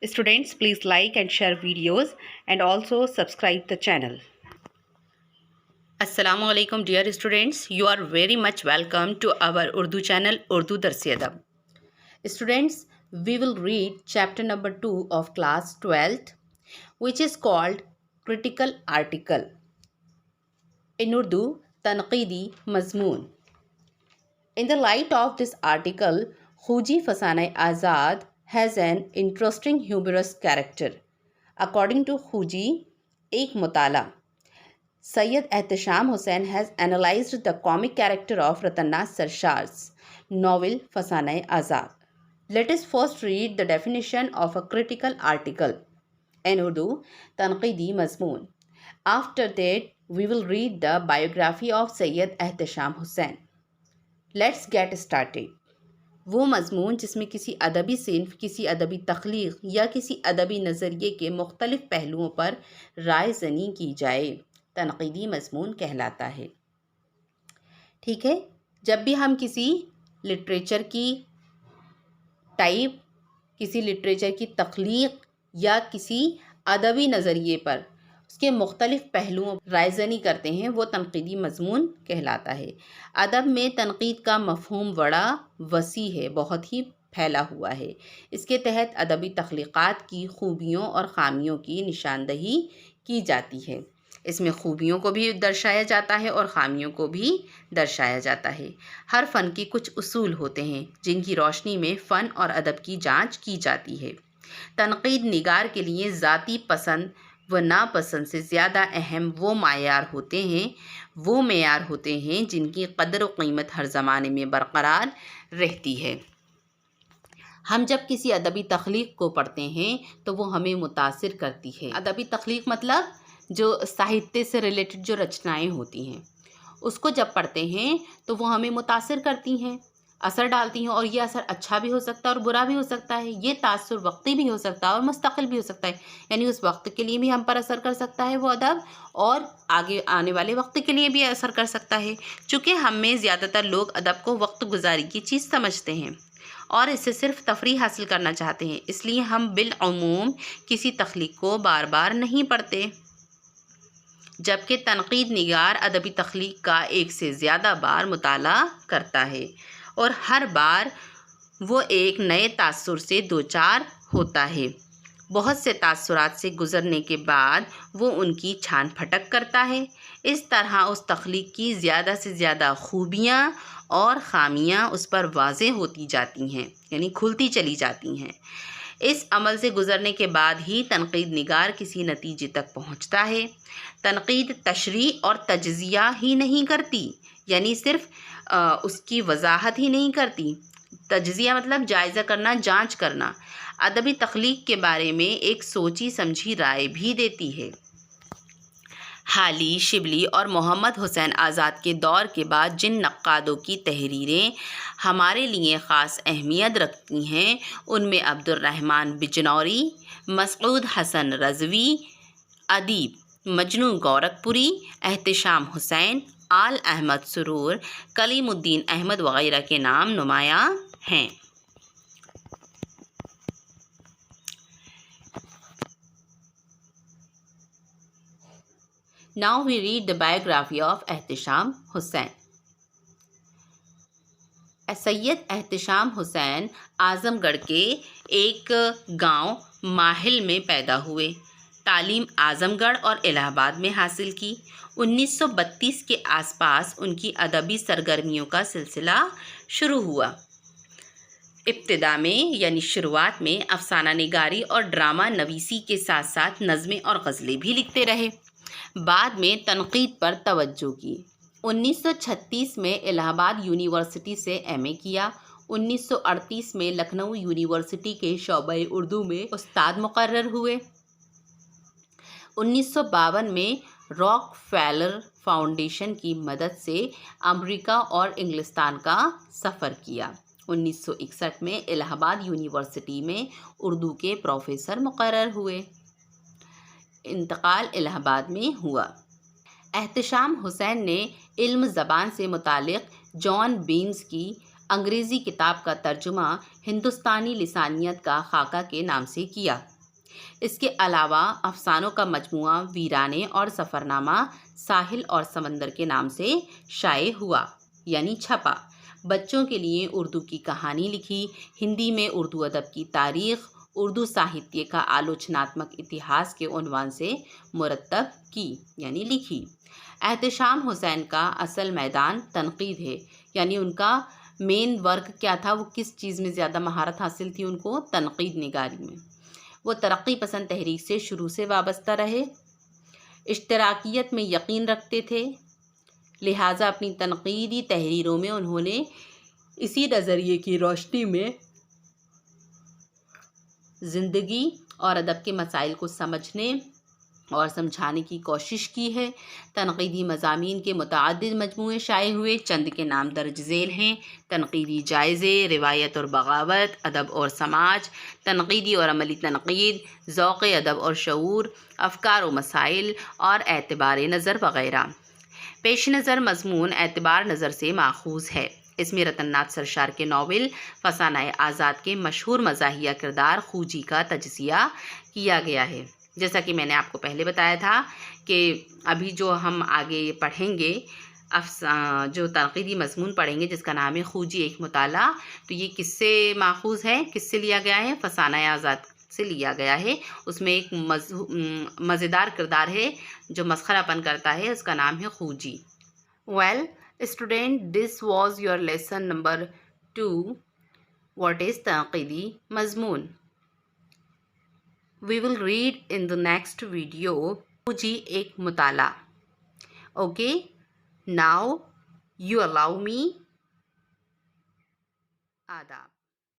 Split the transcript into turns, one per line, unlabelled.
Students, please like and share videos and also subscribe the channel. Assalamu alaikum dear students. You are very much welcome to our Urdu channel Urdu Darsi Adab. Students, we will read chapter number 2 of class 12th, which is called Critical Article. In Urdu, Tanqidi Mazmoon. In the light of this article, Khuji Fasane Azad has an interesting humorous character. According to Khuji, एक मुताला, Sayyid Ehtesham Hussain has analyzed the comic character of Ratana Sarshar's novel Fasane Azad. Let us first read the definition of a critical article. In Urdu, Tanqidi Mazmoon. After that, we will read the biography of Sayyid Ehtesham Hussain. Let's get started. वो मज़मून जिसमें किसी अदबी सिन्फ़, किसी अदबी तख्लीक़ या किसी अदबी नज़रिए के मुख्तलिफ़ पहलुओं पर राय ज़नी की जाए, तनक़ीदी मज़मून कहलाता है। ठीक है, जब भी हम किसी लिटरेचर की टाइप, किसी लिटरेचर की तख्लीक़ या किसी अदबी नज़रिए पर उसके मुख्तलिफ़ पहलुओं राय ज़नी करते हैं, वो तनक़ीदी मज़मून कहलाता है। अदब में तनक़ीद का मफ़हूम बड़ा वसी है, बहुत ही फैला हुआ है। इसके तहत अदबी तख्लीक़ात की खूबियों और ख़ामियों की निशानदही की जाती है। इसमें खूबियों को भी दर्शाया जाता है और ख़ामियों को भी दर्शाया जाता है। हर फ़न के कुछ उसूल होते हैं जिनकी रोशनी में फ़न और अदब की जांच की जाती है। तनक़ीद निगार के लिए ज़ाती पसंद व नापसंद से ज़्यादा अहम वो मेयार होते हैं जिनकी कदर व क़ीमत हर ज़माने में बरक़रार रहती है। हम जब किसी अदबी तख्लीक़ को पढ़ते हैं तो वो हमें मुतासिर करती है। अदबी तख्लीक़ मतलब जो साहित्य से रिलेटेड जो रचनाएं होती हैं, उसको जब पढ़ते हैं तो वो हमें मुतासिर करती हैं, असर डालती हैं, और ये असर अच्छा भी हो सकता है और बुरा भी हो सकता है। ये तासुर वक्ती भी हो सकता है और मुस्तकिल भी हो सकता है, यानी उस वक्त के लिए भी हम पर असर कर सकता है वो अदब, और आगे आने वाले वक्त के लिए भी असर कर सकता है। चूँकि हम में ज़्यादातर लोग अदब को वक्त गुजारी की चीज़ समझते हैं और इससे सिर्फ तफरीह हासिल करना चाहते हैं, इसलिए हम बिलअमूम किसी तख्लीक़ को बार बार नहीं पढ़ते, जबकि तनक़ीद निगार अदबी तख्लीक़ का एक से ज़्यादा बार मुताला करता है और हर बार वो एक नए तासुर से दो चार होता है। बहुत से तासुरात से गुज़रने के बाद वो उनकी छान फटक करता है। इस तरह उस तख्लीक़ की ज़्यादा से ज़्यादा खूबियाँ और ख़ामियाँ उस पर वाज़ेह होती जाती हैं, यानी खुलती चली जाती हैं। इस अमल से गुज़रने के बाद ही तनक़ीद निगार किसी नतीजे तक पहुँचता है। तनक़ीद तशरीह और तज्ज़िया ही नहीं करती, यानी सिर्फ़ उसकी वजाहत ही नहीं करती। तज्ज़िया मतलब जायज़ा करना, जांच करना। अदबी तख्लीक़ के बारे में एक सोची समझी राय भी देती है। हाली, शिबली और मोहम्मद हुसैन आज़ाद के दौर के बाद जिन नक्कादों की तहरीरें हमारे लिए ख़ास अहमियत रखती हैं, उनमें अब्दुर्रहमान बिजनौरी, मसऊद हसन रज़वी, अदीब मजनू गोरखपुरी, एहतिशाम हुसैन, आल अहमद सुरूर, कलीमुद्दीन अहमद वग़ैरह के नाम नुमायाँ हैं। Now we read the biography of Ehtisham Hussain. Syed Ehtisham Hussain Azamgarh के एक गांव माहिल में पैदा हुए। तालीम आज़मगढ़ और इलाहाबाद में हासिल की। 1932 के आसपास उनकी अदबी सरगर्मियों का सिलसिला शुरू हुआ। इब्तिदा में यानी शुरुआत में अफसाना निगारी और ड्रामा नवीसी के साथ साथ नज़में और गज़लें भी लिखते रहे। बाद में तनक़ीद पर तवज्जो की। 1936 में इलाहाबाद यूनिवर्सिटी से एमए किया। 1938 में लखनऊ यूनिवर्सिटी के शोबे उर्दू में उस्ताद मुकर्रर हुए। 1952 में रॉकफेलर फाउंडेशन की मदद से अमेरिका और इंग्लिस्तान का सफ़र किया। 1961 में इलाहाबाद यूनिवर्सिटी में उर्दू के प्रोफेसर मुकर्रर हुए। इंतकाल इलाहाबाद में हुआ। एहतिशाम हुसैन ने इल्म ज़बान से मुतालिक जॉन बीन्स की अंग्रेज़ी किताब का तर्जुमा हिंदुस्तानी लिसानियत का खाका के नाम से किया। इसके अलावा अफसानों का मजमूआ वीराने और सफ़रनामा साहिल और समंदर के नाम से शाये हुआ यानी छपा। बच्चों के लिए उर्दू की कहानी लिखी। हिंदी में उर्दू अदब की तारीख़, उर्दू साहित्य का आलोचनात्मक इतिहास के उन्वान से मुरतब की यानी लिखी। एहतशाम हुसैन का असल मैदान तनक़ीद है, यानी उनका मेन वर्क क्या था, वो किस चीज़ में ज़्यादा महारत हासिल थी उनको, तनक़ीद निगारी में। वो तरक्की पसंद तहरीक से शुरू से वाबस्ता रहे, इश्तराकियत में यकीन रखते थे, लिहाजा अपनी तनक़ीदी तहरीरों में उन्होंने इसी नज़रिए की रोशनी में ज़िंदगी और अदब के मसाइल को समझने और समझाने की कोशिश की है। तनक़ीदी मज़ामीन के मुतअद्दिद मजमूए शाये हुए, चंद के नाम दर्ज झेल हैं। तनक़ीदी जायज़े, रिवायत और बगावत, अदब और समाज, तनक़ीदी और अमली तनक़ीद, ज़ौक़ अदब और शऊर, अफ़कार व मसाइल और एतबार नज़र वग़ैरह। पेश नज़र मज़मून एतबार नज़र से माख़ूज़ है। इसमें रतन नाथ सरशार के नावल फसानाए आज़ाद के मशहूर मज़ाहिया किरदार खूजी का तजज़िया किया गया है। जैसा कि मैंने आपको पहले बताया था कि अभी जो हम आगे पढ़ेंगे जो तनक़ीदी मज़मून पढ़ेंगे जिसका नाम है खूजी एक मुताला, तो ये किससे माख़ूज़ है, किससे लिया गया है, फसानाए आज़ाद से लिया गया है। उसमें एक मज़ेदार किरदार है जो मस्खरापन करता है, उसका नाम है Khoji. Well student, this was your lesson number 2, what is तनक़ीदी मज़मून। We will read in the next video Khoji एक मुताला. Okay, now you allow me. आदाब.